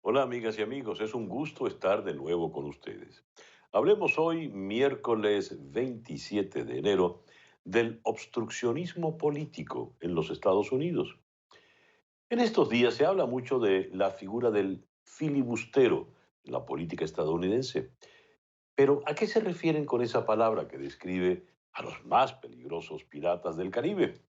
Hola amigas y amigos, es un gusto estar de nuevo con ustedes. Hablemos hoy, miércoles 27 de enero, del obstruccionismo político en los Estados Unidos. En estos días se habla mucho de la figura del filibustero en la política estadounidense. Pero ¿a qué se refieren con esa palabra que describe a los más peligrosos piratas del Caribe?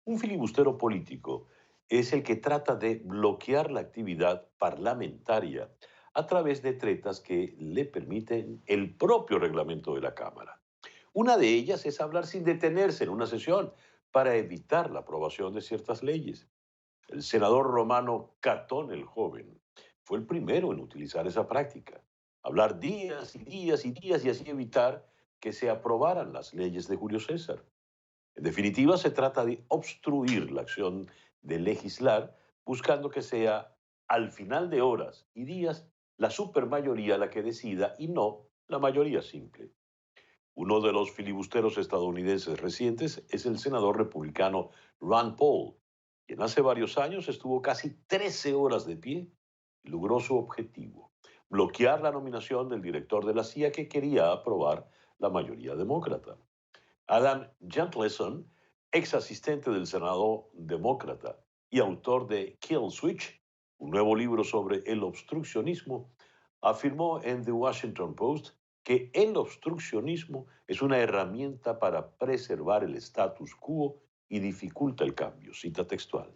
Un filibustero político es el que trata de bloquear la actividad parlamentaria a través de tretas que le permiten el propio reglamento de la Cámara. Una de ellas es hablar sin detenerse en una sesión para evitar la aprobación de ciertas leyes. El senador romano Catón el Joven fue el primero en utilizar esa práctica. Hablar días y días y días y así evitar que se aprobaran las leyes de Julio César. En definitiva, se trata de obstruir la acción de legislar, buscando que sea al final de horas y días la supermayoría la que decida y no la mayoría simple. Uno de los filibusteros estadounidenses recientes es el senador republicano Rand Paul, quien hace varios años estuvo casi 13 horas de pie y logró su objetivo: bloquear la nominación del director de la CIA que quería aprobar la mayoría demócrata. Adam Gentleson, ex asistente del Senado demócrata y autor de Kill Switch, un nuevo libro sobre el obstruccionismo, afirmó en The Washington Post que el obstruccionismo es una herramienta para preservar el status quo y dificulta el cambio, cita textual.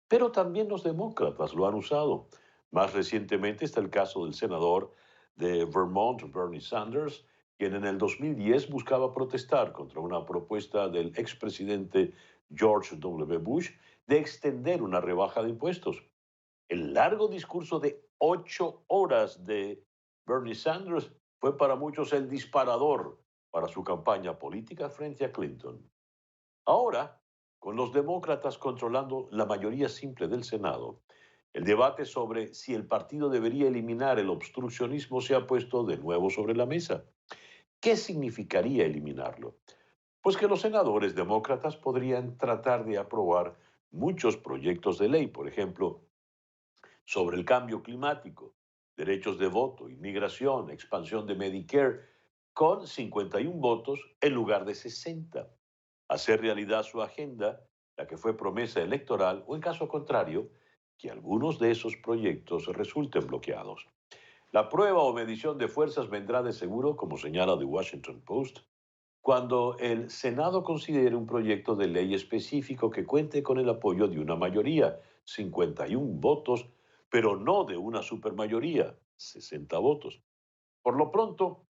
Pero también los demócratas lo han usado. Más recientemente está el caso del senador de Vermont, Bernie Sanders, quien en el 2010 buscaba protestar contra una propuesta del expresidente George W. Bush de extender una rebaja de impuestos. El largo discurso de 8 horas de Bernie Sanders fue para muchos el disparador para su campaña política frente a Clinton. Ahora, con los demócratas controlando la mayoría simple del Senado, el debate sobre si el partido debería eliminar el obstruccionismo se ha puesto de nuevo sobre la mesa. ¿Qué significaría eliminarlo? Pues que los senadores demócratas podrían tratar de aprobar muchos proyectos de ley, por ejemplo, sobre el cambio climático, derechos de voto, inmigración, expansión de Medicare, con 51 votos en lugar de 60. Hacer realidad su agenda, la que fue promesa electoral, o en caso contrario, que algunos de esos proyectos resulten bloqueados. La prueba o medición de fuerzas vendrá de seguro, como señala The Washington Post, cuando el Senado considere un proyecto de ley específico que cuente con el apoyo de una mayoría, 51 votos, pero no de una supermayoría, 60 votos. Por lo pronto,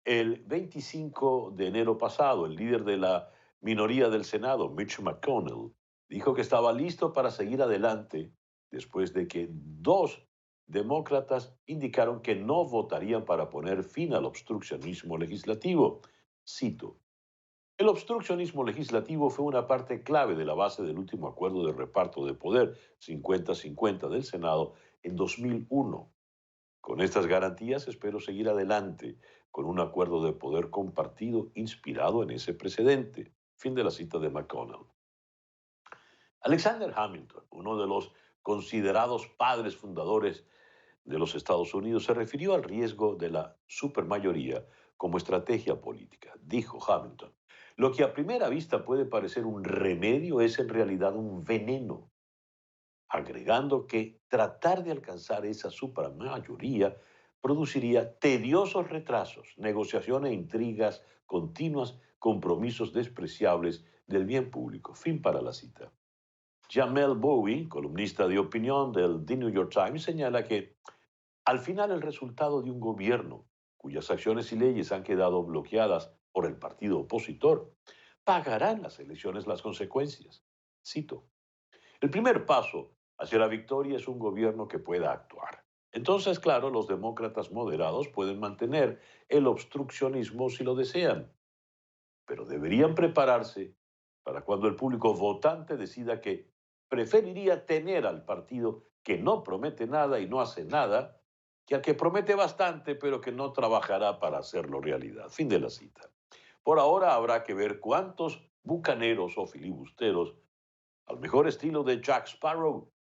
el 25 de enero pasado, el líder de la minoría del Senado, Mitch McConnell, dijo que estaba listo para seguir adelante después de que dos demócratas indicaron que no votarían para poner fin al obstruccionismo legislativo. Cito: el obstruccionismo legislativo fue una parte clave de la base del último acuerdo de reparto de poder 50-50 del Senado en 2001. Con estas garantías espero seguir adelante con un acuerdo de poder compartido inspirado en ese precedente. Fin de la cita de McConnell. Alexander Hamilton, uno de los considerados padres fundadores de los Estados Unidos, se refirió al riesgo de la supermayoría como estrategia política. Dijo Hamilton: lo que a primera vista puede parecer un remedio es en realidad un veneno, agregando que tratar de alcanzar esa supermayoría produciría tediosos retrasos, negociaciones e intrigas continuas, compromisos despreciables del bien público. Fin para la cita. Jamel Bowie, columnista de opinión del The New York Times, señala que al final el resultado de un gobierno cuyas acciones y leyes han quedado bloqueadas por el partido opositor pagará en las elecciones las consecuencias. Cito: el primer paso hacia la victoria es un gobierno que pueda actuar. Entonces, claro, los demócratas moderados pueden mantener el obstruccionismo si lo desean, pero deberían prepararse para cuando el público votante decida que preferiría tener al partido que no promete nada y no hace nada, que al que promete bastante pero que no trabajará para hacerlo realidad. Fin de la cita. Por ahora habrá que ver cuántos bucaneros o filibusteros, al mejor estilo de Jack Sparrow,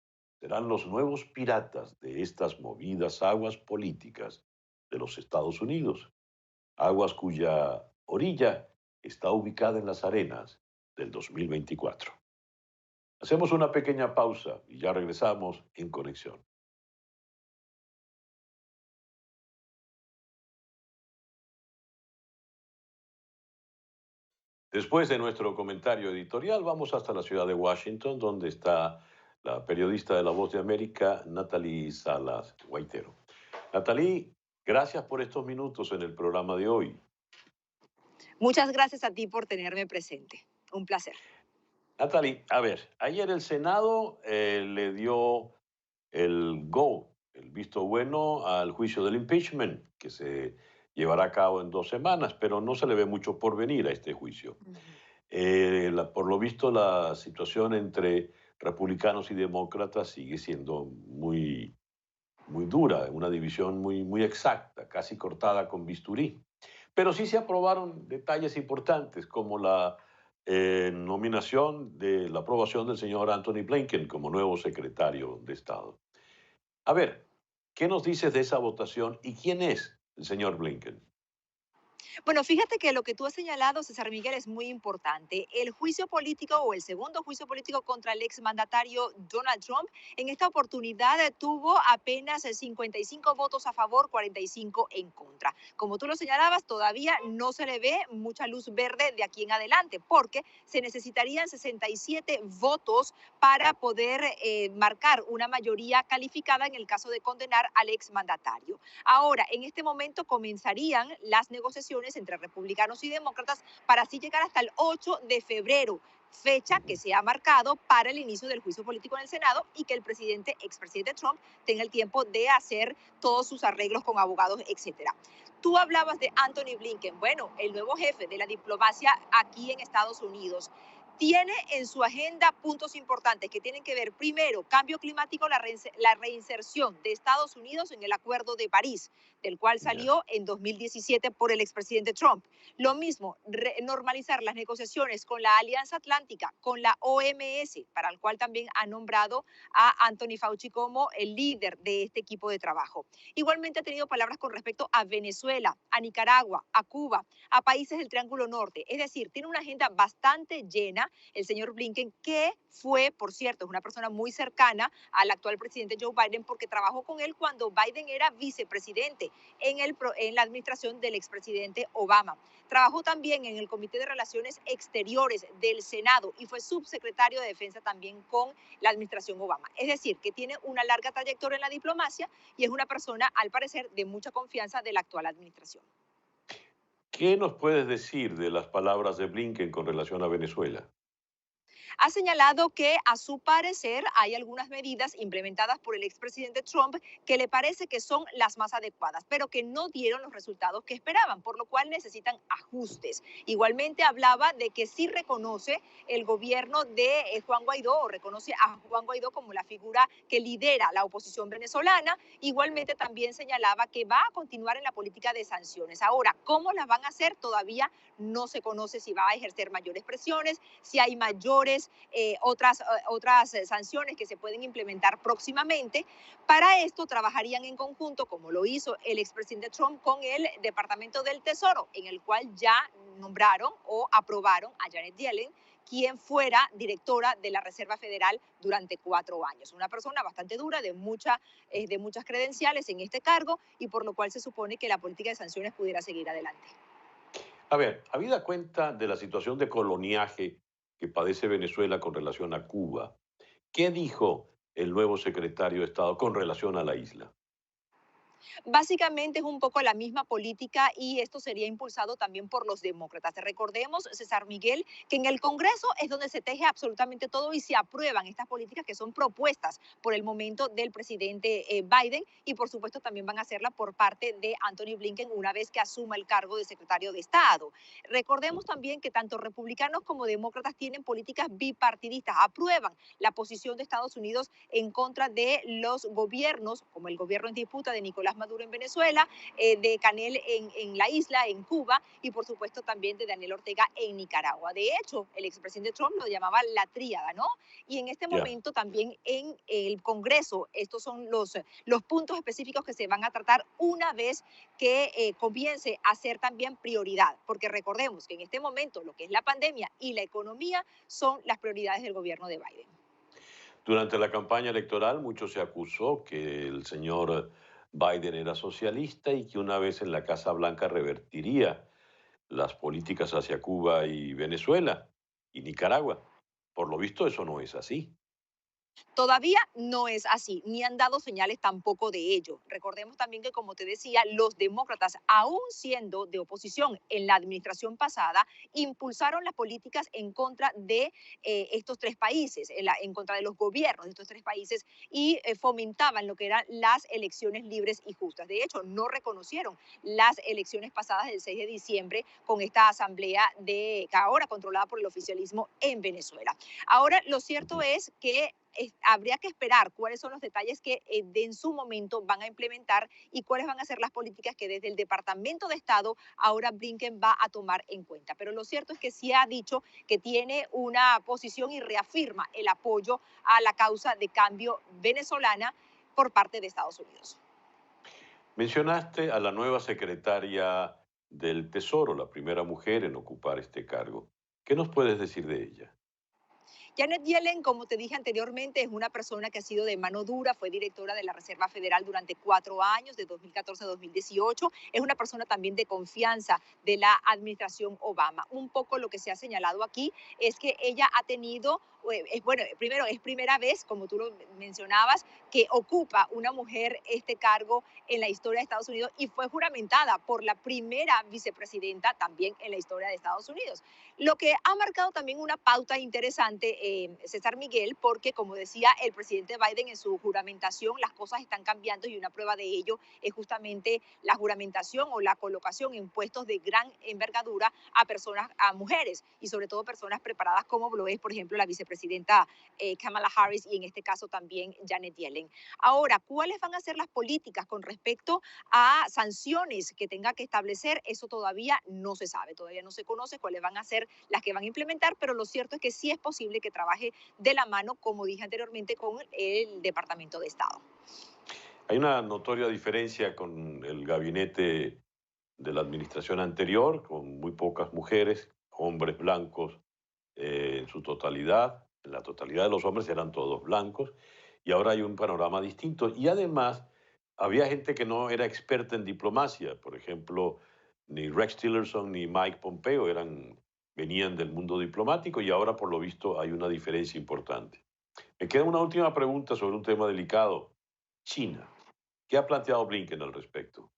serán los nuevos piratas de estas movidas aguas políticas de los Estados Unidos, aguas cuya orilla está ubicada en las arenas del 2024. Hacemos una pequeña pausa y ya regresamos en conexión. Después de nuestro comentario editorial, vamos hasta la ciudad de Washington, donde está la periodista de La Voz de América, Natalie Salas Guaitero. Natalie, gracias por estos minutos en el programa de hoy. Muchas gracias a ti por tenerme presente. Un placer. Natalie, a ver, ayer el Senado le dio el visto bueno al juicio del impeachment, que se llevará a cabo en 2 semanas, pero no se le ve mucho por venir a este juicio. Por lo visto, la situación entre republicanos y demócratas sigue siendo muy dura, una división muy exacta, casi cortada con bisturí. Pero sí se aprobaron detalles importantes, como la nominación de la aprobación del señor Anthony Blinken como nuevo secretario de Estado. A ver, ¿qué nos dices de esa votación y quién es el señor Blinken? Bueno, fíjate que lo que tú has señalado, César Miguel, es muy importante. El juicio político o el segundo juicio político contra el exmandatario Donald Trump, en esta oportunidad tuvo apenas 55 votos a favor, 45 en contra. Como tú lo señalabas, todavía no se le ve mucha luz verde de aquí en adelante, porque se necesitarían 67 votos para poder marcar una mayoría calificada en el caso de condenar al exmandatario. Ahora, en este momento comenzarían las negociaciones entre republicanos y demócratas para así llegar hasta el 8 de febrero, fecha que se ha marcado para el inicio del juicio político en el Senado y que el expresidente Trump tenga el tiempo de hacer todos sus arreglos con abogados, etcétera. Tú hablabas de Anthony Blinken, bueno, el nuevo jefe de la diplomacia aquí en Estados Unidos. Tiene en su agenda puntos importantes que tienen que ver, primero, cambio climático, la reinserción de Estados Unidos en el Acuerdo de París, del cual Ya. salió en 2017 por el expresidente Trump. Lo mismo, normalizar las negociaciones con la Alianza Atlántica, con la OMS, para el cual también ha nombrado a Anthony Fauci como el líder de este equipo de trabajo. Igualmente ha tenido palabras con respecto a Venezuela, a Nicaragua, a Cuba, a países del Triángulo Norte. Es decir, tiene una agenda bastante llena el señor Blinken, que fue, por cierto, es una persona muy cercana al actual presidente Joe Biden porque trabajó con él cuando Biden era vicepresidente en la administración del expresidente Obama. Trabajó también en el Comité de Relaciones Exteriores del Senado y fue subsecretario de Defensa también con la administración Obama. Es decir, que tiene una larga trayectoria en la diplomacia y es una persona, al parecer, de mucha confianza de la actual administración. ¿Qué nos puedes decir de las palabras de Blinken con relación a Venezuela? Ha señalado que a su parecer hay algunas medidas implementadas por el expresidente Trump que le parece que son las más adecuadas, pero que no dieron los resultados que esperaban, por lo cual necesitan ajustes. Igualmente hablaba de que sí reconoce el gobierno de Juan Guaidó, o reconoce a Juan Guaidó como la figura que lidera la oposición venezolana. Igualmente también señalaba que va a continuar en la política de sanciones. Ahora, ¿cómo las van a hacer? Todavía no se conoce si va a ejercer mayores presiones, si hay otras sanciones que se pueden implementar próximamente. Para esto trabajarían en conjunto, como lo hizo el expresidente Trump con el Departamento del Tesoro, en el cual ya nombraron o aprobaron a Janet Yellen, quien fuera directora de la Reserva Federal durante 4 años. Una persona bastante dura, de muchas credenciales en este cargo, y por lo cual se supone que la política de sanciones pudiera seguir adelante. A ver, habida cuenta de la situación de coloniaje que padece Venezuela con relación a Cuba, ¿qué dijo el nuevo secretario de Estado con relación a la isla? Básicamente es un poco la misma política y esto sería impulsado también por los demócratas. Recordemos, César Miguel, que en el Congreso es donde se teje absolutamente todo y se aprueban estas políticas que son propuestas por el momento del presidente Biden, y por supuesto también van a hacerla por parte de Anthony Blinken una vez que asuma el cargo de secretario de Estado. Recordemos también que tanto republicanos como demócratas tienen políticas bipartidistas, aprueban la posición de Estados Unidos en contra de los gobiernos, como el gobierno en disputa de Nicolás Nicolás Maduro en Venezuela, de Canel en la isla, en Cuba, y por supuesto también de Daniel Ortega en Nicaragua. De hecho, el expresidente Trump lo llamaba la tríada, ¿no? Y en este Ya. momento también en el Congreso, estos son los puntos específicos que se van a tratar una vez que comience a ser también prioridad, porque recordemos que en este momento lo que es la pandemia y la economía son las prioridades del gobierno de Biden. Durante la campaña electoral, mucho se acusó que el señor Biden era socialista y que una vez en la Casa Blanca revertiría las políticas hacia Cuba y Venezuela y Nicaragua. Por lo visto, eso no es así. Todavía no es así, ni han dado señales tampoco de ello. Recordemos también que, como te decía, los demócratas, aún siendo de oposición en la administración pasada, impulsaron las políticas en contra de estos tres países, en contra de los gobiernos de estos tres países y fomentaban lo que eran las elecciones libres y justas. De hecho, no reconocieron las elecciones pasadas del 6 de diciembre con esta asamblea ahora controlada por el oficialismo en Venezuela. Ahora, lo cierto Ujú. es que habría que esperar cuáles son los detalles que en su momento van a implementar y cuáles van a ser las políticas que desde el Departamento de Estado ahora Blinken va a tomar en cuenta. Pero lo cierto es que sí ha dicho que tiene una posición y reafirma el apoyo a la causa de cambio venezolana por parte de Estados Unidos. Mencionaste a la nueva secretaria del Tesoro, la primera mujer en ocupar este cargo. ¿Qué nos puedes decir de ella? Janet Yellen, como te dije anteriormente, es una persona que ha sido de mano dura, fue directora de la Reserva Federal durante 4 años, de 2014 a 2018. Es una persona también de confianza de la administración Obama. Un poco lo que se ha señalado aquí es que ella ha tenido, bueno, primero es primera vez, como tú lo mencionabas, que ocupa una mujer este cargo en la historia de Estados Unidos y fue juramentada por la primera vicepresidenta también en la historia de Estados Unidos. Lo que ha marcado también una pauta interesante, César Miguel, porque como decía el presidente Biden en su juramentación, las cosas están cambiando y una prueba de ello es justamente la juramentación o la colocación en puestos de gran envergadura a personas, a mujeres y sobre todo personas preparadas como lo es, por ejemplo, la vicepresidenta Kamala Harris y en este caso también Janet Yellen. Ahora, ¿cuáles van a ser las políticas con respecto a sanciones que tenga que establecer? Eso todavía no se sabe, todavía no se conoce cuáles van a ser las que van a implementar, pero lo cierto es que sí es posible que trabaje de la mano, como dije anteriormente, con el Departamento de Estado. Hay una notoria diferencia con el gabinete de la administración anterior, con muy pocas mujeres, hombres blancos en su totalidad. La totalidad de los hombres eran todos blancos y ahora hay un panorama distinto. Y además había gente que no era experta en diplomacia. Por ejemplo, ni Rex Tillerson ni Mike Pompeo venían del mundo diplomático y ahora por lo visto hay una diferencia importante. Me queda una última pregunta sobre un tema delicado. China. ¿Qué ha planteado Blinken al respecto?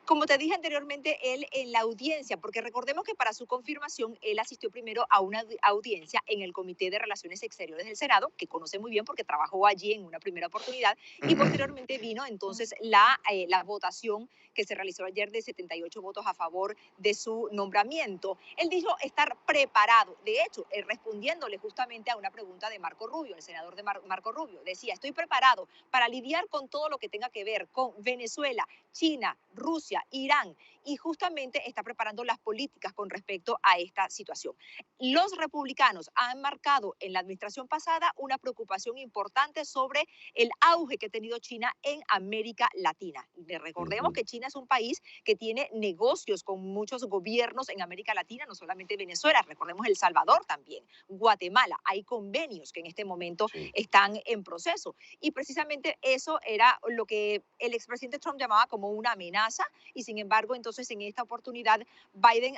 Como te dije anteriormente, él en la audiencia, porque recordemos que para su confirmación él asistió primero a una audiencia en el Comité de Relaciones Exteriores del Senado, que conoce muy bien porque trabajó allí en una primera oportunidad, y posteriormente vino entonces la votación que se realizó ayer de 78 votos a favor de su nombramiento. Él dijo estar preparado. De hecho, respondiéndole justamente a una pregunta de Marco Rubio, el senador de Marco Rubio, decía, estoy preparado para lidiar con todo lo que tenga que ver con Venezuela, China, Rusia, Irán, y justamente está preparando las políticas con respecto a esta situación. Los republicanos han marcado en la administración pasada una preocupación importante sobre el auge que ha tenido China en América Latina. Recordemos Ujú. que China es un país que tiene negocios con muchos gobiernos en América Latina, no solamente Venezuela, recordemos El Salvador también, Guatemala. Hay convenios que en este momento Sí. están en proceso. Y precisamente eso era lo que el expresidente Trump llamaba como una amenaza y sin embargo entonces en esta oportunidad Biden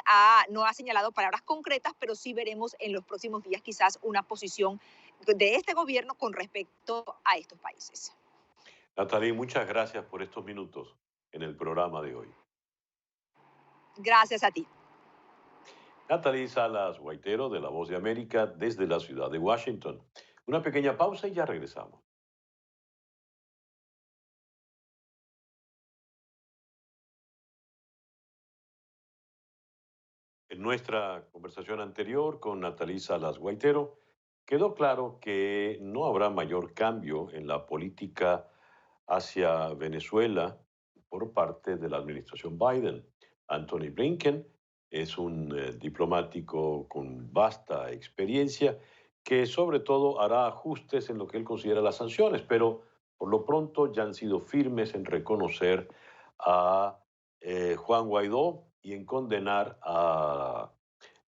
no ha señalado palabras concretas, pero sí veremos en los próximos días quizás una posición de este gobierno con respecto a estos países. Natalie, muchas gracias por estos minutos en el programa de hoy. Gracias a ti. Natalie Salas Guaitero, de La Voz de América, desde la ciudad de Washington. Una pequeña pausa y ya regresamos. En nuestra conversación anterior con Natalie Salas Guaitero, quedó claro que no habrá mayor cambio en la política hacia Venezuela por parte de la administración Biden. Anthony Blinken es un diplomático con vasta experiencia que sobre todo hará ajustes en lo que él considera las sanciones, pero por lo pronto ya han sido firmes en reconocer a Juan Guaidó y en condenar a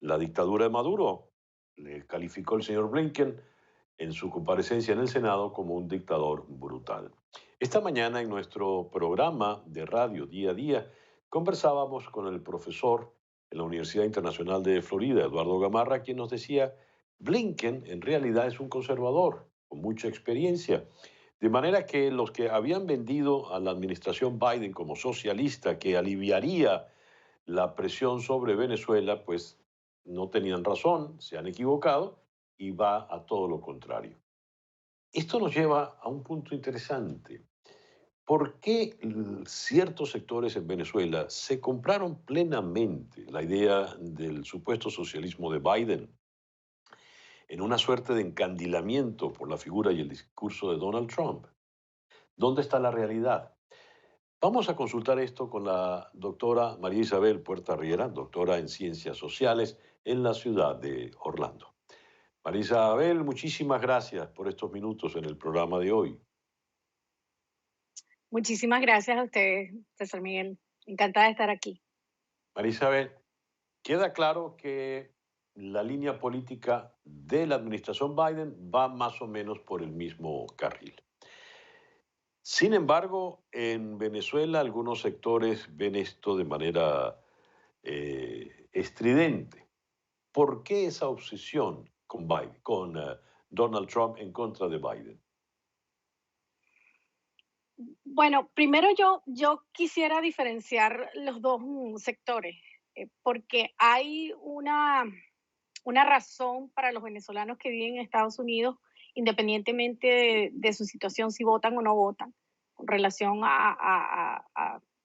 la dictadura de Maduro. Le calificó el señor Blinken en su comparecencia en el Senado como un dictador brutal. Esta mañana en nuestro programa de radio Día a Día conversábamos con el profesor en la Universidad Internacional de Florida, Eduardo Gamarra, quien nos decía, Blinken en realidad es un conservador con mucha experiencia. De manera que los que habían vendido a la administración Biden como socialista, que aliviaría la presión sobre Venezuela, pues no tenían razón, se han equivocado y va a todo lo contrario. Esto nos lleva a un punto interesante. ¿Por qué ciertos sectores en Venezuela se compraron plenamente la idea del supuesto socialismo de Biden en una suerte de encandilamiento por la figura y el discurso de Donald Trump? ¿Dónde está la realidad? Vamos a consultar esto con la doctora María Isabel Puerta Riera, doctora en Ciencias Sociales en la ciudad de Orlando. María Isabel, muchísimas gracias por estos minutos en el programa de hoy. Muchísimas gracias a ustedes, César Miguel. Encantada de estar aquí. María Isabel, queda claro que la línea política de la administración Biden va más o menos por el mismo carril. Sin embargo, en Venezuela algunos sectores ven esto de manera estridente. ¿Por qué esa obsesión con Biden, con Donald Trump en contra de Biden? Bueno, primero yo quisiera diferenciar los dos sectores, porque hay una razón para los venezolanos que viven en Estados Unidos, independientemente de su situación, si votan o no votan, con relación a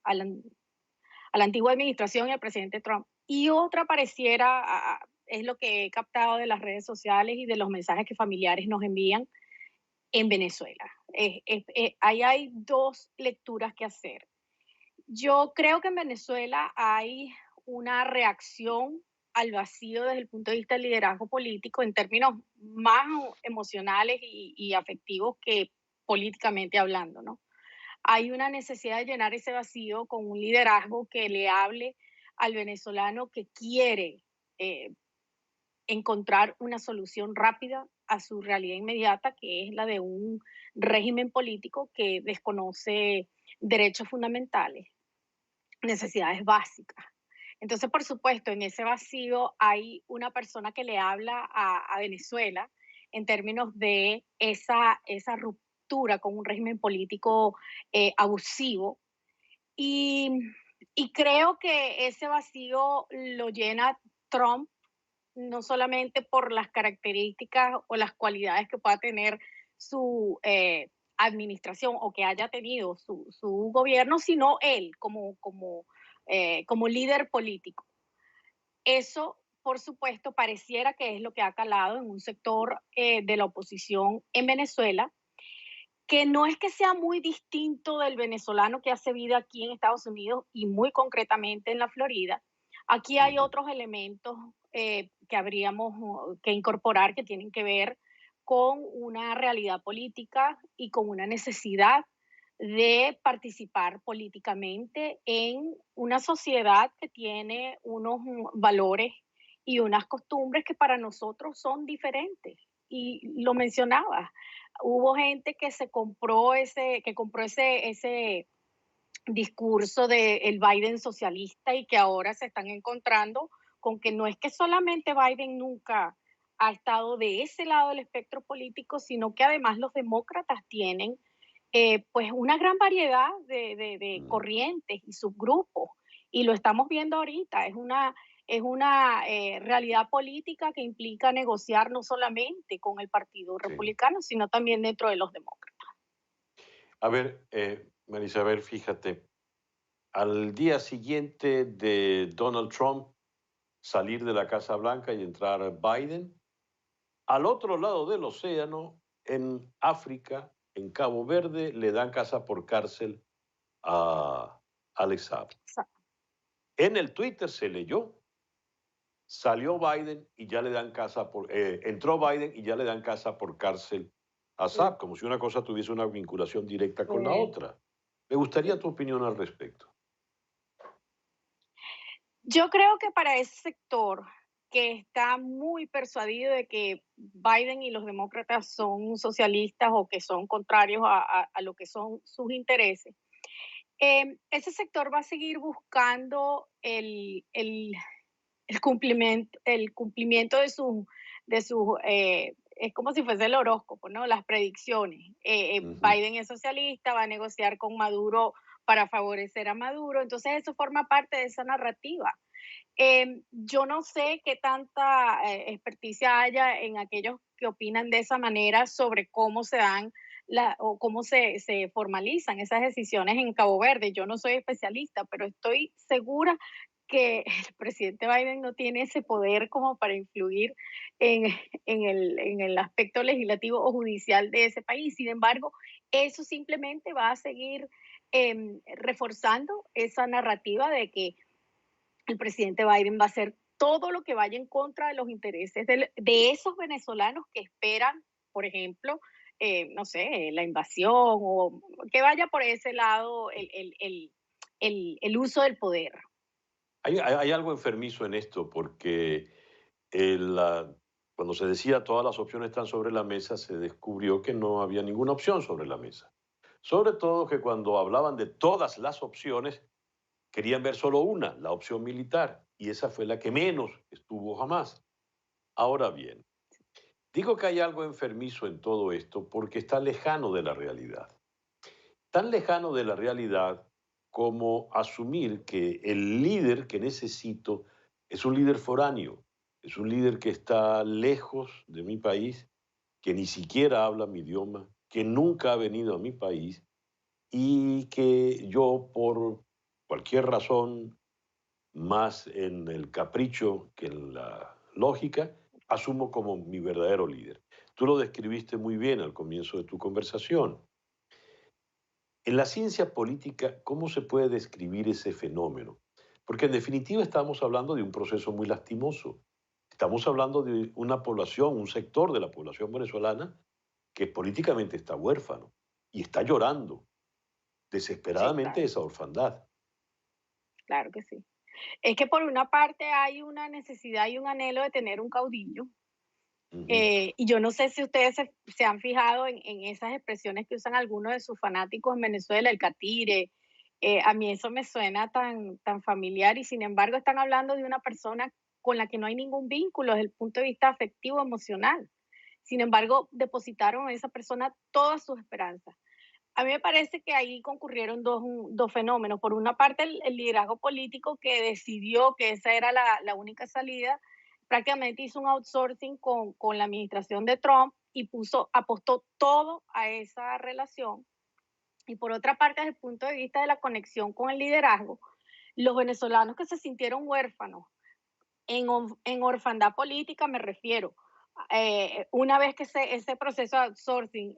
la antigua administración y al presidente Trump. Y otra pareciera, es lo que he captado de las redes sociales y de los mensajes que familiares nos envían en Venezuela. Ahí hay dos lecturas que hacer. Yo creo que en Venezuela hay una reacción al vacío desde el punto de vista del liderazgo político en términos más emocionales y afectivos que políticamente hablando, ¿no? Hay una necesidad de llenar ese vacío con un liderazgo que le hable al venezolano que quiere eh, encontrar una solución rápida a su realidad inmediata, que es la de un régimen político que desconoce derechos fundamentales, necesidades básicas. Entonces, por supuesto, en ese vacío hay una persona que le habla a Venezuela en términos de esa ruptura con un régimen político abusivo. Y, y creo que ese vacío lo llena Trump no solamente por las características o las cualidades que pueda tener su administración o que haya tenido su gobierno, sino él como líder político. Eso, por supuesto, pareciera que es lo que ha calado en un sector de la oposición en Venezuela, que no es que sea muy distinto del venezolano que hace vida aquí en Estados Unidos y muy concretamente en la Florida. Aquí hay Ujú. otros elementos que habríamos que incorporar que tienen que ver con una realidad política y con una necesidad de participar políticamente en una sociedad que tiene unos valores y unas costumbres que para nosotros son diferentes. Y lo mencionaba, hubo gente que compró ese discurso del Biden socialista y que ahora se están encontrando con que no es que solamente Biden nunca ha estado de ese lado del espectro político, sino que además los demócratas tienen pues una gran variedad de Mm. corrientes y subgrupos. Y lo estamos viendo ahorita, es una realidad política que implica negociar no solamente con el Partido Sí. Republicano, sino también dentro de los demócratas. A ver, María Isabel, fíjate, al día siguiente de Donald Trump salir de la Casa Blanca y entrar Biden, al otro lado del océano, en África, en Cabo Verde le dan casa por cárcel a Alex Saab. En el Twitter se leyó, salió Biden y ya le dan casa por, entró Biden y ya le dan casa por cárcel a Sí, Saab, como si una cosa tuviese una vinculación directa con la sí, otra. Me gustaría sí. tu opinión al respecto. Yo creo que para ese sector que está muy persuadido de que Biden y los demócratas son socialistas o que son contrarios a lo que son sus intereses, ese sector va a seguir buscando el cumplimiento de sus es como si fuese el horóscopo, ¿no? Las predicciones. Ujú. Biden es socialista, va a negociar con Maduro para favorecer a Maduro, entonces eso forma parte de esa narrativa. Yo no sé qué tanta experticia haya en aquellos que opinan de esa manera sobre cómo se dan o cómo se formalizan esas decisiones en Cabo Verde. Yo no soy especialista, pero estoy segura que el presidente Biden no tiene ese poder como para influir en, en el aspecto legislativo o judicial de ese país. Sin embargo, eso simplemente va a seguir reforzando esa narrativa de que el presidente Biden va a hacer todo lo que vaya en contra de los intereses de esos venezolanos que esperan, por ejemplo, no sé, la invasión o que vaya por ese lado el uso del poder. Hay algo enfermizo en esto porque cuando se decía todas las opciones están sobre la mesa, se descubrió que no había ninguna opción sobre la mesa. Sobre todo que cuando hablaban de todas las opciones, querían ver solo una, la opción militar, y esa fue la que menos estuvo jamás. Ahora bien, digo que hay algo enfermizo en todo esto porque está lejano de la realidad. Tan lejano de la realidad como asumir que el líder que necesito es un líder foráneo, es un líder que está lejos de mi país, que ni siquiera habla mi idioma, que nunca ha venido a mi país y que yo por cualquier razón, más en el capricho que en la lógica, asumo como mi verdadero líder. Tú lo describiste muy bien al comienzo de tu conversación. En la ciencia política, ¿cómo se puede describir ese fenómeno? Porque en definitiva estamos hablando de un proceso muy lastimoso. Estamos hablando de una población, un sector de la población venezolana que políticamente está huérfano y está llorando Sí, desesperadamente claro, esa orfandad. claro que sí. Es que por una parte hay una necesidad y un anhelo de tener un caudillo. Ujú. Y yo no sé si ustedes se han fijado en esas expresiones que usan algunos de sus fanáticos en Venezuela, el catire. A mí eso me suena tan familiar y sin embargo están hablando de una persona con la que no hay ningún vínculo desde el punto de vista afectivo, emocional. Sin embargo, depositaron en esa persona todas sus esperanzas. A mí me parece que ahí concurrieron dos fenómenos. Por una parte, el liderazgo político que decidió que esa era la única salida, prácticamente hizo un outsourcing con la administración de Trump y apostó todo a esa relación. Y por otra parte, desde el punto de vista de la conexión con el liderazgo, los venezolanos que se sintieron huérfanos en orfandad política me refiero. Una vez que ese proceso de outsourcing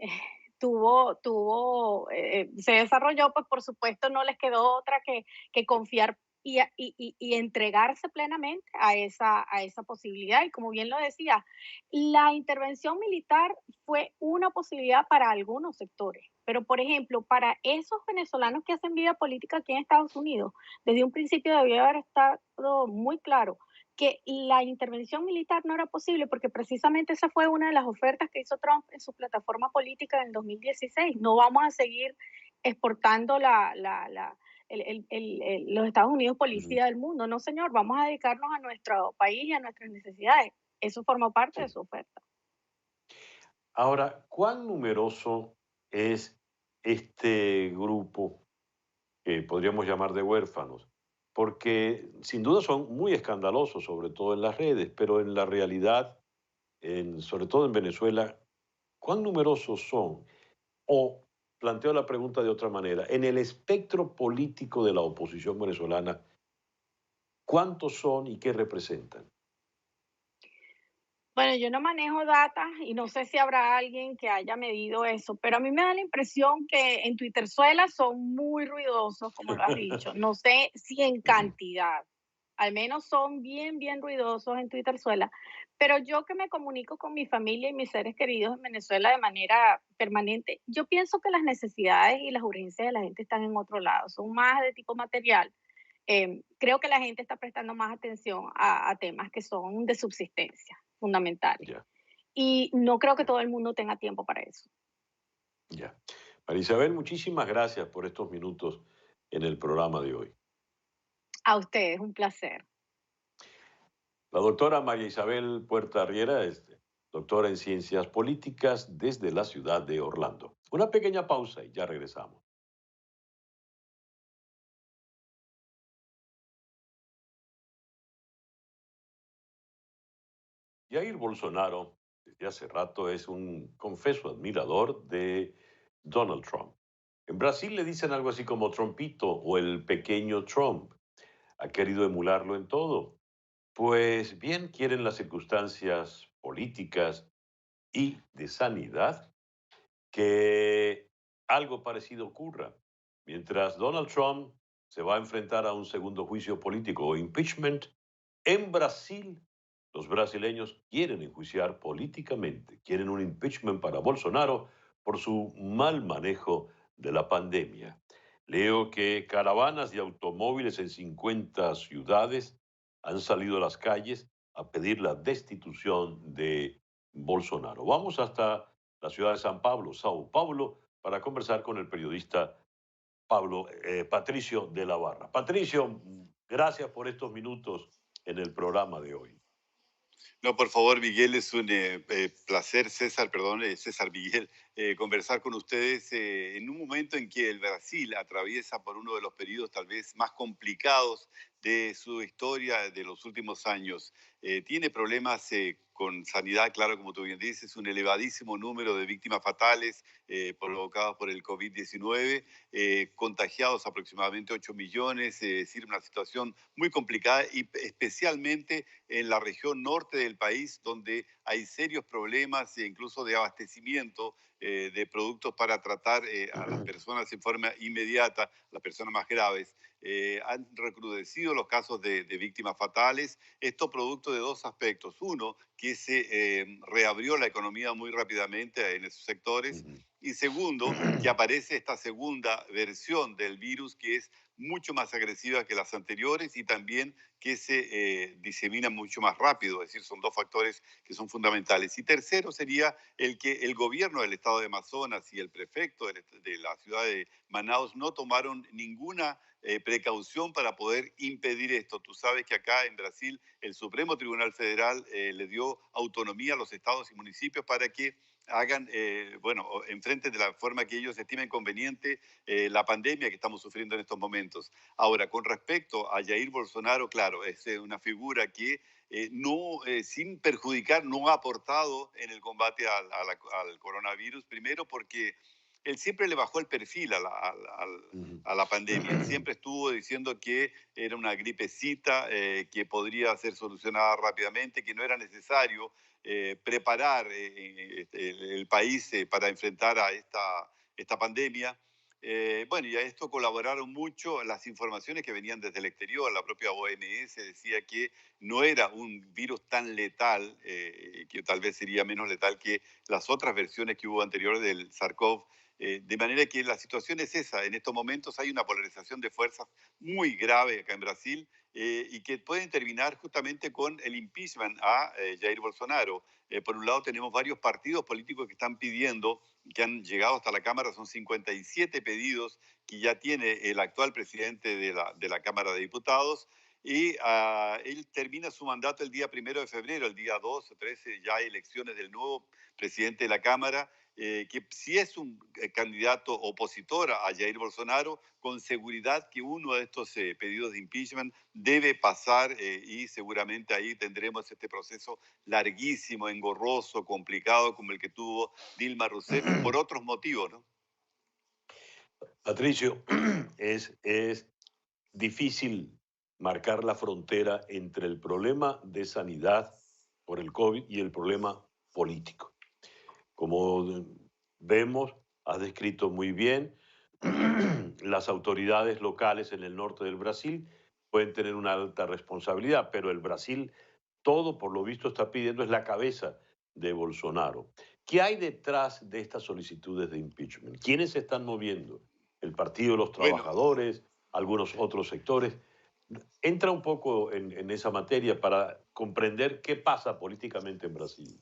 se desarrolló, pues por supuesto no les quedó otra que confiar y entregarse plenamente a esa posibilidad. Y como bien lo decía, la intervención militar fue una posibilidad para algunos sectores, pero por ejemplo, para esos venezolanos que hacen vida política aquí en Estados Unidos, desde un principio debió haber estado muy claro que la intervención militar no era posible porque precisamente esa fue una de las ofertas que hizo Trump en su plataforma política en el 2016. No vamos a seguir exportando los Estados Unidos Ujú. policía del mundo. No, señor, vamos a dedicarnos a nuestro país y a nuestras necesidades. Eso forma parte de Sí. su oferta. Ahora, ¿cuán numeroso es este grupo que podríamos llamar de huérfanos? Porque sin duda son muy escandalosos, sobre todo en las redes, pero en la realidad, sobre todo en Venezuela, ¿cuán numerosos son? O planteo la pregunta de otra manera, en el espectro político de la oposición venezolana, ¿cuántos son y qué representan? Bueno, yo no manejo data y no sé si habrá alguien que haya medido eso, pero a mí me da la impresión que en Twitterzuela son muy ruidosos, como lo has dicho. No sé si en Ujú. cantidad, al menos son bien, bien ruidosos en Twitterzuela. Pero yo que me comunico con mi familia y mis seres queridos en Venezuela de manera permanente, yo pienso que las necesidades y las urgencias de la gente están en otro lado, son más de tipo material. Creo que la gente está prestando más atención a temas que son de subsistencia, fundamentales. Ya, Y no creo que ya, todo el mundo tenga tiempo para eso. ya. María Isabel, muchísimas gracias por estos minutos en el programa de hoy. A ustedes, un placer. La doctora María Isabel Puerta Riera es doctora en ciencias políticas desde la ciudad de Orlando. Una pequeña pausa y ya regresamos. Jair Bolsonaro, desde hace rato, es un confeso admirador de Donald Trump. En Brasil le dicen algo así como Trumpito o el pequeño Trump. Ha querido emularlo en todo. Pues bien, quieren las circunstancias políticas y de sanidad que algo parecido ocurra. Mientras Donald Trump se va a enfrentar a un segundo juicio político o impeachment, en Brasil los brasileños quieren enjuiciar políticamente, quieren un impeachment para Bolsonaro por su mal manejo de la pandemia. Leo que caravanas de automóviles en 50 ciudades han salido a las calles a pedir la destitución de Bolsonaro. Vamos hasta la ciudad de San Pablo, Sao Paulo, para conversar con el periodista Patricio de la Barra. Patricio, gracias por estos minutos en el programa de hoy. No, por favor, Miguel, es un placer, César, perdón, César Miguel, conversar con ustedes en un momento en que el Brasil atraviesa por uno de los periodos tal vez más complicados de su historia de los últimos años. Tiene problemas con sanidad, claro, como tú bien dices, un elevadísimo número de víctimas fatales provocadas por el COVID-19, contagiados aproximadamente 8 millones, es decir, una situación muy complicada y especialmente en la región norte del país, donde hay serios problemas e incluso de abastecimiento de productos para tratar a las personas en forma inmediata, las personas más graves. Han recrudecido los casos de víctimas fatales. Esto producto de dos aspectos. Uno, que se reabrió la economía muy rápidamente en esos sectores. Ujú. Y segundo, que aparece esta segunda versión del virus que es mucho más agresiva que las anteriores y también que se disemina mucho más rápido, es decir, son dos factores que son fundamentales. Y tercero sería el que el gobierno del estado de Amazonas y el prefecto de la ciudad de Manaus no tomaron ninguna precaución para poder impedir esto. Tú sabes que acá en Brasil el Supremo Tribunal Federal le dio autonomía a los estados y municipios para que hagan, bueno, enfrenten de la forma que ellos estimen conveniente la pandemia que estamos sufriendo en estos momentos. Ahora, con respecto a Jair Bolsonaro, claro, es una figura que no, sin perjudicar, no ha aportado en el combate al coronavirus, primero porque él siempre le bajó el perfil Ujú. a la pandemia. Siempre estuvo diciendo que era una gripecita, que podría ser solucionada rápidamente, que no era necesario preparar el país para enfrentar a esta pandemia. Bueno, y a esto colaboraron mucho las informaciones que venían desde el exterior. La propia OMS decía que no era un virus tan letal, que tal vez sería menos letal que las otras versiones que hubo anteriores del SARS-CoV. De manera que la situación es esa. En estos momentos hay una polarización de fuerzas muy grave acá en Brasil y que pueden terminar justamente con el impeachment a Jair Bolsonaro. Por un lado tenemos varios partidos políticos que están pidiendo, que han llegado hasta la Cámara, son 57 pedidos que ya tiene el actual presidente de la Cámara de Diputados. Y él termina su mandato el día 1 de febrero, el día 2 o 13 ya hay elecciones del nuevo presidente de la Cámara, que si es un candidato opositor a Jair Bolsonaro, con seguridad que uno de estos pedidos de impeachment debe pasar y seguramente ahí tendremos este proceso larguísimo, engorroso, complicado como el que tuvo Dilma Rousseff por otros motivos, ¿no? Patricio, es difícil marcar la frontera entre el problema de sanidad por el COVID y el problema político. Como vemos, has descrito muy bien, las autoridades locales en el norte del Brasil pueden tener una alta responsabilidad, pero el Brasil todo, por lo visto, está pidiendo es la cabeza de Bolsonaro. ¿Qué hay detrás de estas solicitudes de impeachment? ¿Quiénes se están moviendo? ¿El Partido de los Bueno, Trabajadores? ¿Algunos otros sectores? Entra un poco en esa materia para comprender qué pasa políticamente en Brasil.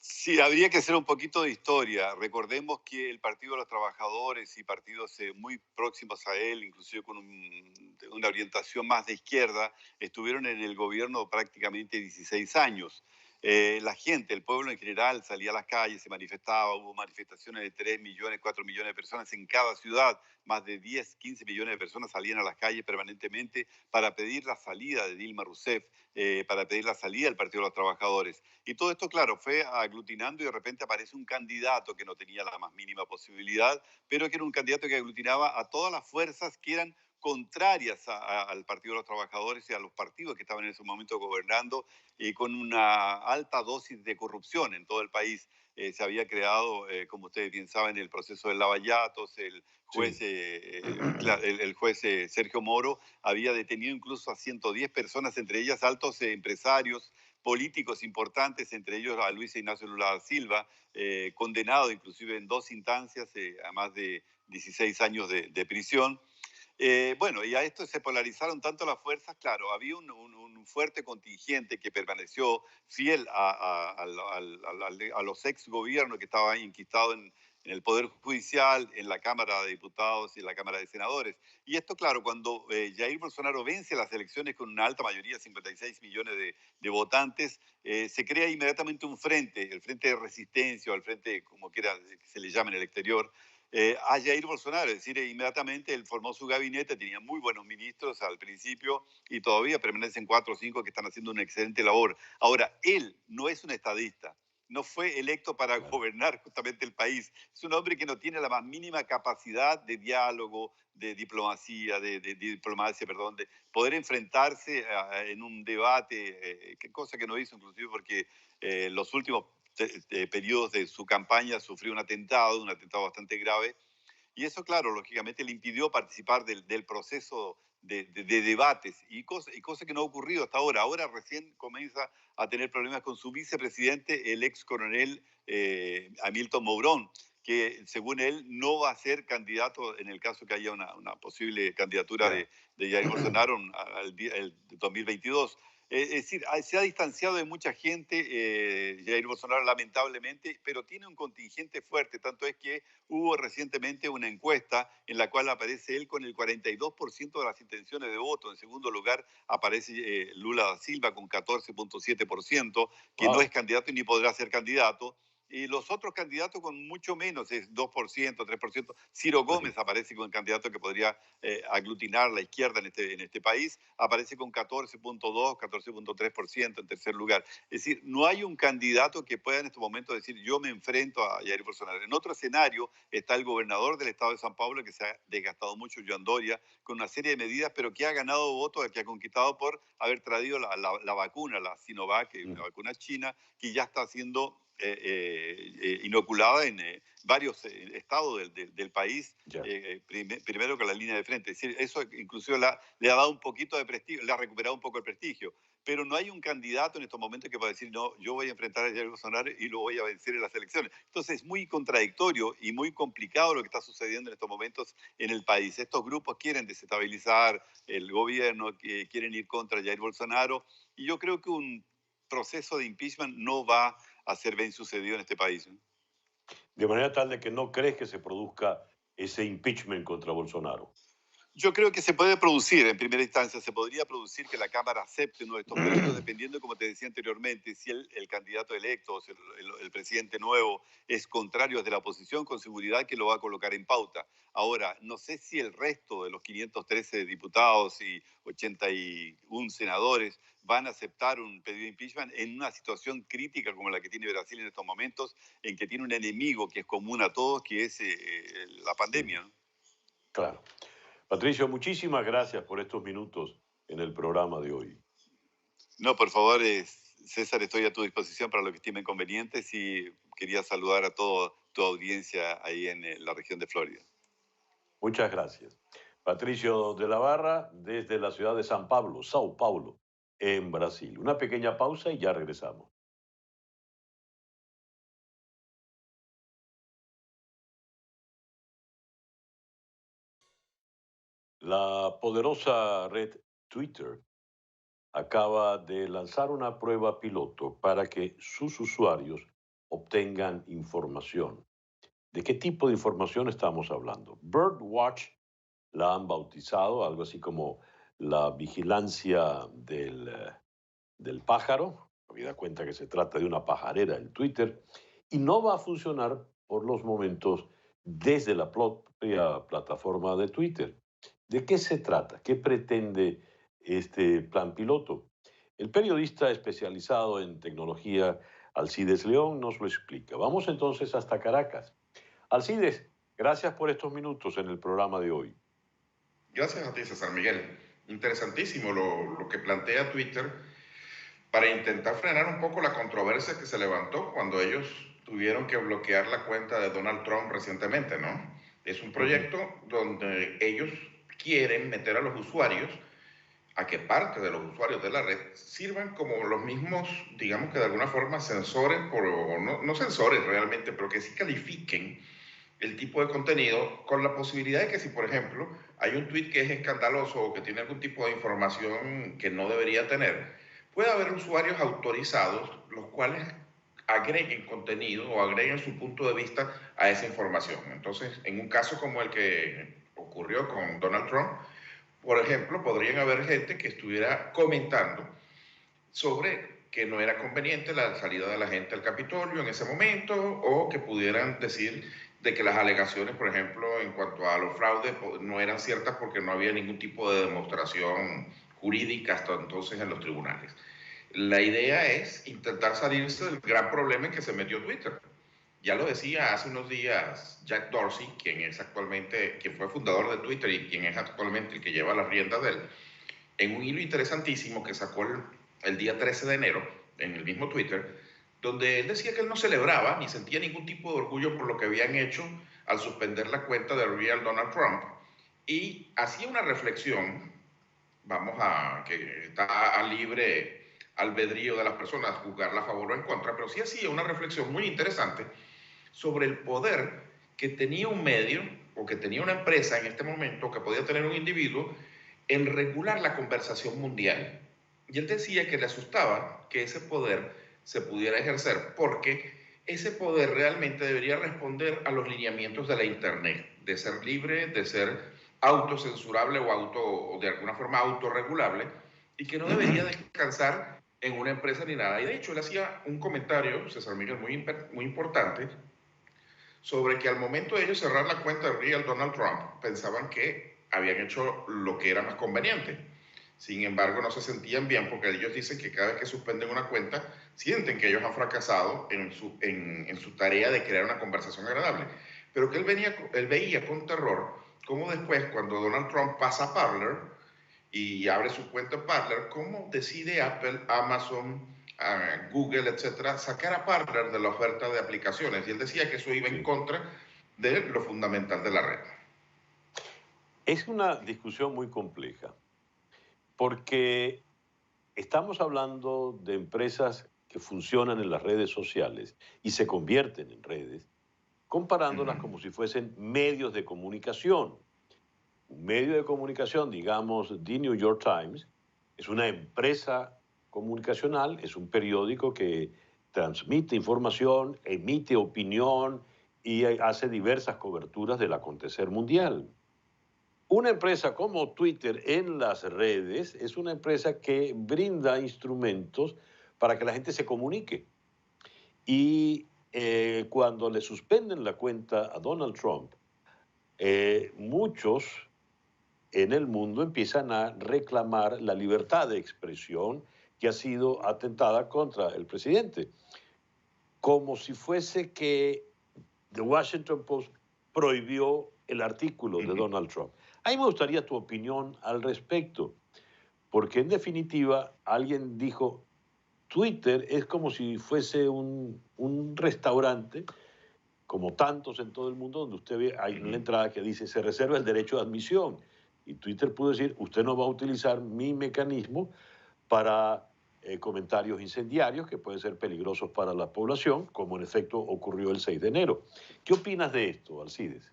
sí, habría que hacer un poquito de historia. Recordemos que el Partido de los Trabajadores y partidos muy próximos a él, inclusive con una orientación más de izquierda, estuvieron en el gobierno prácticamente 16 años. La gente, el pueblo en general, salía a las calles, se manifestaba, hubo manifestaciones de 3 millones, 4 millones de personas en cada ciudad, más de 10, 15 millones de personas salían a las calles permanentemente para pedir la salida de Dilma Rousseff, para pedir la salida del Partido de los Trabajadores. Y todo esto, claro, fue aglutinando y de repente aparece un candidato que no tenía la más mínima posibilidad, pero que era un candidato que aglutinaba a todas las fuerzas que eran contrarias al Partido de los Trabajadores y a los partidos que estaban en ese momento gobernando, y con una alta dosis de corrupción en todo el país. Se había creado, como ustedes bien saben, el proceso de lavallatos, Sí. el juez Sergio Moro había detenido incluso a 110 personas, entre ellas altos empresarios, políticos importantes, entre ellos a Luis Ignacio Lula da Silva, condenado inclusive en 2 instancias a más de 16 años de prisión. Bueno, y a esto se polarizaron tanto las fuerzas, claro, había un fuerte contingente que permaneció fiel a los ex gobiernos que estaban inquistados en el Poder Judicial, en la Cámara de Diputados y en la Cámara de Senadores. Y esto, claro, cuando Jair Bolsonaro vence las elecciones con una alta mayoría, 56 millones de votantes, se crea inmediatamente un frente, el frente de resistencia o el frente, como quiera que se le llame en el exterior, a Jair Bolsonaro. Es decir, inmediatamente él formó su gabinete, tenía muy buenos ministros al principio y todavía permanecen 4 o 5 que están haciendo una excelente labor. Ahora, él no es un estadista, no fue electo para Claro. gobernar justamente el país. Es un hombre que no tiene la más mínima capacidad de diálogo, de diplomacia, perdón, de poder enfrentarse en un debate, cosa que no hizo inclusive porque los últimos periodos de su campaña sufrió un atentado bastante grave, y eso, claro, lógicamente le impidió participar del proceso de debates, y cosa que no ha ocurrido hasta ahora. Ahora recién comienza a tener problemas con su vicepresidente, el ex coronel Hamilton Mourón, que según él no va a ser candidato en el caso que haya una posible candidatura Ya. de Jair Bolsonaro al 2022. Es decir, se ha distanciado de mucha gente Jair Bolsonaro, lamentablemente, pero tiene un contingente fuerte. Tanto es que hubo recientemente una encuesta en la cual aparece él con el 42% de las intenciones de voto. En segundo lugar aparece Lula da Silva con 14.7%, que no es Wow. candidato y ni podrá ser candidato. Y los otros candidatos con mucho menos, es 2%, 3%. Ciro Gómez aparece con el candidato que podría aglutinar la izquierda en este país, aparece con 14.2, 14.3% en tercer lugar. Es decir, no hay un candidato que pueda en este momento decir yo me enfrento a Jair Bolsonaro. En otro escenario está el gobernador del estado de San Pablo, que se ha desgastado mucho, Joan Doria, con una serie de medidas, pero que ha ganado votos, que ha conquistado por haber traído la vacuna, la Sinovac, una vacuna china, que ya está siendo inoculada en varios estados del país, Ya. primero con la línea de frente. Es decir, eso inclusive le ha dado un poquito de prestigio, le ha recuperado un poco el prestigio. Pero no hay un candidato en estos momentos que pueda decir, no, yo voy a enfrentar a Jair Bolsonaro y lo voy a vencer en las elecciones. Entonces es muy contradictorio y muy complicado lo que está sucediendo en estos momentos en el país. Estos grupos quieren desestabilizar el gobierno, que quieren ir contra Jair Bolsonaro, y yo creo que un proceso de impeachment no va a ser bien sucedido en este país. De manera tal de que no crees que se produzca ese impeachment contra Bolsonaro. Yo creo que se puede producir, en primera instancia, se podría producir que la Cámara acepte uno de estos pedidos, dependiendo, como te decía anteriormente, si el candidato electo, o si el presidente nuevo es contrario desde la oposición, con seguridad que lo va a colocar en pauta. Ahora, no sé si el resto de los 513 diputados y 81 senadores van a aceptar un pedido de impeachment en una situación crítica como la que tiene Brasil en estos momentos, en que tiene un enemigo que es común a todos, que es la pandemia, ¿no? Claro. Patricio, muchísimas gracias por estos minutos en el programa de hoy. No, por favor, César, estoy a tu disposición para lo que estimen conveniente. Y quería saludar a toda tu audiencia ahí en la región de Florida. Muchas gracias. Patricio de la Barra, desde la ciudad de San Pablo, Sao Paulo, en Brasil. Una pequeña pausa y ya regresamos. La poderosa red Twitter acaba de lanzar una prueba piloto para que sus usuarios obtengan información. ¿De qué tipo de información estamos hablando? Birdwatch la han bautizado, algo así como la vigilancia del pájaro. Habida cuenta que se trata de una pajarera en Twitter. Y no va a funcionar por los momentos desde la propia plataforma de Twitter. ¿De qué se trata? ¿Qué pretende este plan piloto? El periodista especializado en tecnología Alcides León nos lo explica. Vamos entonces hasta Caracas. Alcides, gracias por estos minutos en el programa de hoy. Gracias a ti, César Miguel. Interesantísimo lo que plantea Twitter para intentar frenar un poco la controversia que se levantó cuando ellos tuvieron que bloquear la cuenta de Donald Trump recientemente, ¿no? Es un proyecto donde ellos quieren meter a los usuarios a que parte de los usuarios de la red sirvan como los mismos, digamos que de alguna forma sensores, no sensores realmente, pero que sí califiquen el tipo de contenido con la posibilidad de que si, por ejemplo, hay un tweet que es escandaloso o que tiene algún tipo de información que no debería tener, puede haber usuarios autorizados los cuales agreguen contenido o agreguen su punto de vista a esa información. Entonces, en un caso como el que ocurrió con Donald Trump, por ejemplo, podrían haber gente que estuviera comentando sobre que no era conveniente la salida de la gente al Capitolio en ese momento, o que pudieran decir de que las alegaciones, por ejemplo, en cuanto a los fraudes, no eran ciertas porque no había ningún tipo de demostración jurídica hasta entonces en los tribunales. La idea es intentar salirse del gran problema en que se metió Twitter. Ya lo decía hace unos días Jack Dorsey, quien fue fundador de Twitter y quien es actualmente el que lleva las riendas de él, en un hilo interesantísimo que sacó el día 13 de enero, en el mismo Twitter, donde él decía que él no celebraba ni sentía ningún tipo de orgullo por lo que habían hecho al suspender la cuenta de Real Donald Trump, y hacía una reflexión, que está a libre albedrío de las personas juzgarla a favor o en contra, pero sí hacía una reflexión muy interesante sobre el poder que tenía un medio o que tenía una empresa en este momento, que podía tener un individuo, en regular la conversación mundial. Y él decía que le asustaba que ese poder se pudiera ejercer porque ese poder realmente debería responder a los lineamientos de la Internet, de ser libre, de ser autocensurable o de alguna forma autorregulable, y que no debería descansar en una empresa ni nada. Y de hecho él hacía un comentario, César Miguel, muy importante, sobre que al momento de ellos cerrar la cuenta de Real Donald Trump, pensaban que habían hecho lo que era más conveniente. Sin embargo, no se sentían bien porque ellos dicen que cada vez que suspenden una cuenta, sienten que ellos han fracasado en su tarea de crear una conversación agradable. Pero que él veía con terror cómo después, cuando Donald Trump pasa a Parler y abre su cuenta en Parler, cómo decide Apple, Amazon, Google, etcétera, sacar a Parler de la oferta de aplicaciones. Y él decía que eso iba en contra de lo fundamental de la red. Es una discusión muy compleja, porque estamos hablando de empresas que funcionan en las redes sociales y se convierten en redes, comparándolas como si fuesen medios de comunicación. Un medio de comunicación, digamos, The New York Times, es una empresa comunicacional, es un periódico que transmite información, emite opinión y hace diversas coberturas del acontecer mundial. Una empresa como Twitter en las redes es una empresa que brinda instrumentos para que la gente se comunique. Y cuando le suspenden la cuenta a Donald Trump, muchos en el mundo empiezan a reclamar la libertad de expresión que ha sido atentada contra el presidente, como si fuese que The Washington Post prohibió el artículo de Donald Trump. A mí me gustaría tu opinión al respecto, porque en definitiva alguien dijo, Twitter es como si fuese un restaurante, como tantos en todo el mundo, donde usted ve, hay una entrada que dice, se reserva el derecho de admisión. Y Twitter pudo decir, usted no va a utilizar mi mecanismo para comentarios incendiarios que pueden ser peligrosos para la población, como en efecto ocurrió el 6 de enero. ¿Qué opinas de esto, Alcides?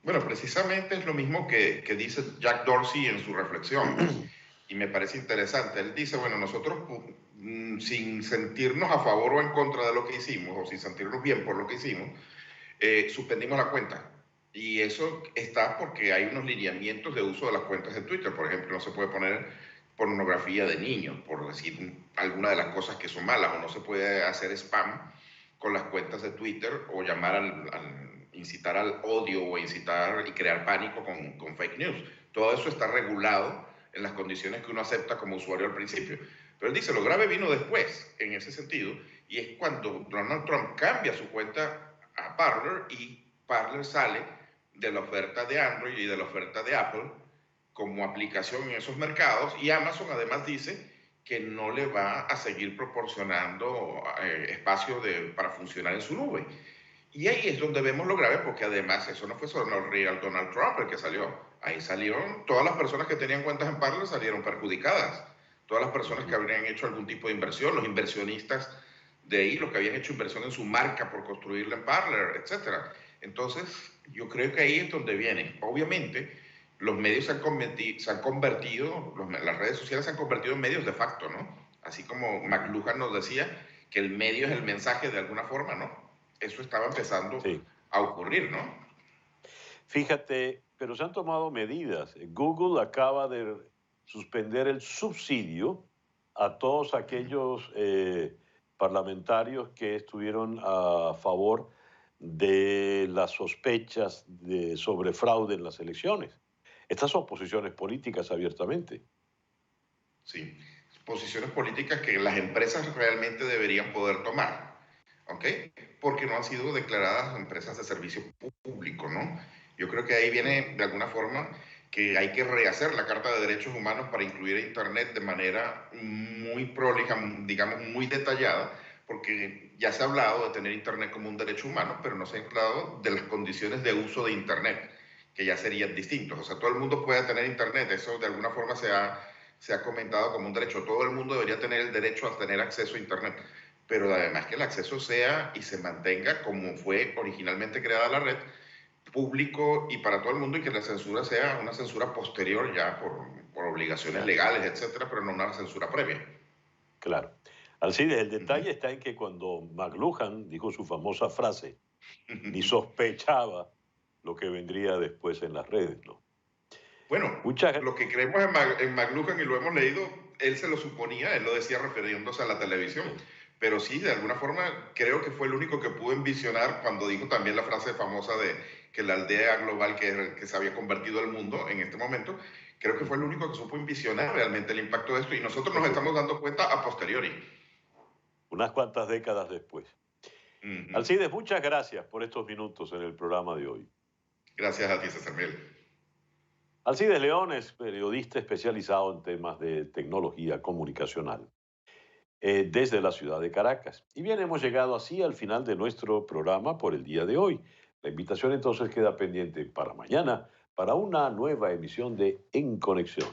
Bueno, precisamente es lo mismo que dice Jack Dorsey en su reflexión, ¿no? Y me parece interesante. Él dice, bueno, nosotros sin sentirnos a favor o en contra de lo que hicimos, o sin sentirnos bien por lo que hicimos, suspendimos la cuenta. Y eso está porque hay unos lineamientos de uso de las cuentas de Twitter. Por ejemplo, no se puede poner pornografía de niños, por decir alguna de las cosas que son malas, o no se puede hacer spam con las cuentas de Twitter o llamar incitar al odio o incitar y crear pánico con fake news. Todo eso está regulado en las condiciones que uno acepta como usuario al principio. Pero él dice, lo grave vino después, en ese sentido, y es cuando Donald Trump cambia su cuenta a Parler y Parler sale de la oferta de Android y de la oferta de Apple como aplicación en esos mercados, y Amazon además dice que no le va a seguir proporcionando espacio para funcionar en su nube. Y ahí es donde vemos lo grave, porque además eso no fue solo real Donald Trump el que salió. Ahí salieron, todas las personas que tenían cuentas en Parler salieron perjudicadas. Todas las personas que habrían hecho algún tipo de inversión, los inversionistas de ahí, los que habían hecho inversión en su marca por construirla en Parler, etc. Entonces, yo creo que ahí es donde viene. Obviamente, los medios se han convertido, las redes sociales se han convertido en medios de facto, ¿no? Así como McLuhan nos decía que el medio es el mensaje de alguna forma, ¿no? Eso estaba empezando a ocurrir, ¿no? Fíjate, pero se han tomado medidas. Google acaba de suspender el subsidio a todos aquellos parlamentarios que estuvieron a favor de las sospechas sobre fraude en las elecciones. Estas son posiciones políticas abiertamente. Sí, posiciones políticas que las empresas realmente deberían poder tomar. ¿Ok? Porque no han sido declaradas empresas de servicio público, ¿no? Yo creo que ahí viene de alguna forma que hay que rehacer la Carta de Derechos Humanos para incluir a Internet de manera muy prolija, digamos muy detallada, porque ya se ha hablado de tener Internet como un derecho humano, pero no se ha hablado de las condiciones de uso de Internet, que ya serían distintos. O sea, todo el mundo puede tener Internet, eso de alguna forma se ha comentado como un derecho. Todo el mundo debería tener el derecho a tener acceso a Internet, pero además que el acceso sea y se mantenga como fue originalmente creada la red, público y para todo el mundo, y que la censura sea una censura posterior ya por obligaciones legales, etcétera, pero no una censura previa. Claro. Alcides, el detalle está en que cuando McLuhan dijo su famosa frase, ni sospechaba lo que vendría después en las redes, ¿no? Bueno, lo que creemos en McLuhan y lo hemos leído, él se lo suponía, él lo decía refiriéndose a la televisión. Pero sí, de alguna forma, creo que fue el único que pudo envisionar cuando dijo también la frase famosa de que la aldea global que se había convertido el mundo en este momento, creo que fue el único que supo envisionar realmente el impacto de esto, y nosotros nos estamos dando cuenta a posteriori. Unas cuantas décadas después. Alcides, muchas gracias por estos minutos en el programa de hoy. Gracias a ti, César Miguel. Alcides León es periodista especializado en temas de tecnología comunicacional desde la ciudad de Caracas. Y bien, hemos llegado así al final de nuestro programa por el día de hoy. La invitación entonces queda pendiente para mañana, para una nueva emisión de En Conexión.